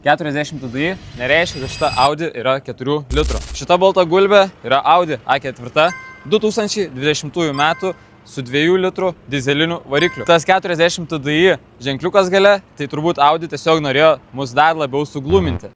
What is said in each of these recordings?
40 TDI nereiškia, kad šita Audi yra 4 litrų. Šita balta gulbė yra Audi A4 2020 metų su 2 litrų dizeliniu varikliu. Tas 40 TDI ženkliukas gale, tai turbūt Audi tiesiog norėjo mus dar labiau sugluminti.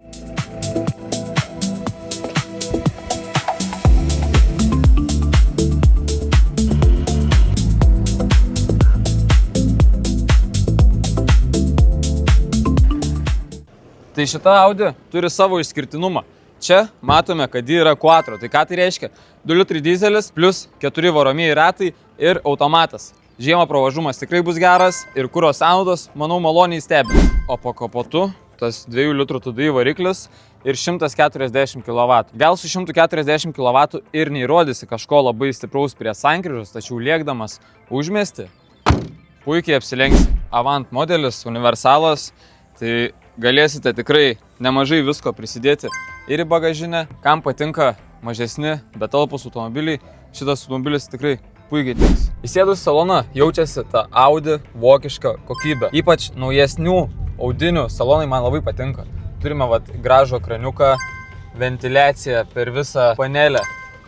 Tai šita Audi turi savo išskirtinumą. Čia matome, kad ji yra quattro. Tai ką tai reiškia? 2 litrai dizelis plus 4 varomieji ratai ir automatas. Žiemą pravažumas tikrai bus geras ir kuro sąnaudos, manau, maloniai stebina. O po kapotu tas 2 litrų TDI variklis ir 140 kW. Gal su 140 kW ir neįrodysi kažko labai stipraus prie sankryžos, tačiau lėkdamas užmiestį puikiai apsilenksi. Avant modelis, universalas, tai galėsite tikrai nemažai visko prisidėti ir į bagažinę. Kam patinka mažesni, bet talpūs automobiliai, šitas automobilis tikrai puikiai tiks. Įsėdus į saloną jaučiasi ta Audi vokiška kokybė. Ypač naujesnių audinių salonai man labai patinka. Turime gražų ekraniuką, ventiliaciją per visą panelę.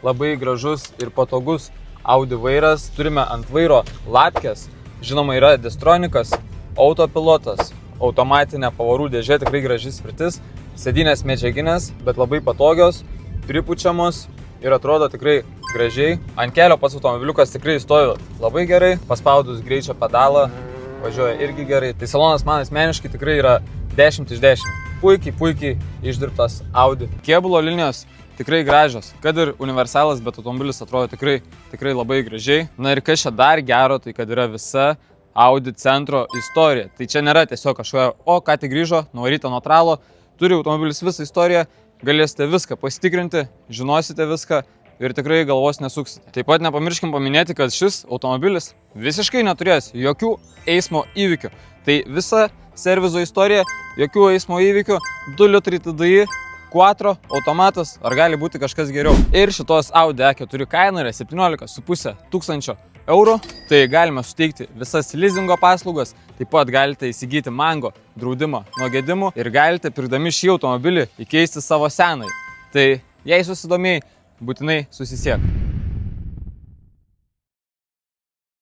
Labai gražus ir patogus Audi vairas. Turime ant vairo lapkės. Žinoma, yra distronikas, autopilotas, automatinė pavarų dėžė, tikrai graži spirtis. Sėdynės medžiaginės, bet labai patogios, pripučiamos ir atrodo tikrai gražiai. Ant kelio pats automobiliukas tikrai stovi labai gerai. Paspaudus greičio pedalą važiuoja irgi gerai. Tai salonas man asmeniškai tikrai yra 10 iš 10. Puikiai išdirbtas Audi. Kėbulo linijos tikrai gražios. Kad ir universalas, bet automobilis atrodo tikrai labai gražiai. Na ir kas čia dar gero, tai kad yra visa Audi centro istorija. Tai čia nėra tiesiog kažkokia, ką tik grįžo, nuvaryta nuo tralo. Turi automobilis visą istoriją, galėsite viską pasitikrinti, žinosite viską ir tikrai galvos nesuksite. Taip pat nepamirškim paminėti, kad šis automobilis visiškai neturės jokių eismo įvykių. Tai visa servizo istorija, jokių eismo įvykių, 2 litrai TDI, quattro, automatas, ar gali būti kažkas geriau. Ir šitos Audi A4 kaina yra 17,5 tūkstančio eurų. Tai galime suteikti visas leasingo paslaugas, taip pat galite įsigyti Mango draudimą nuo gedimų ir galite pirkdami šį automobilį įkeisti savo senąjį. Tai jei susidomėjai, būtinai susisiek.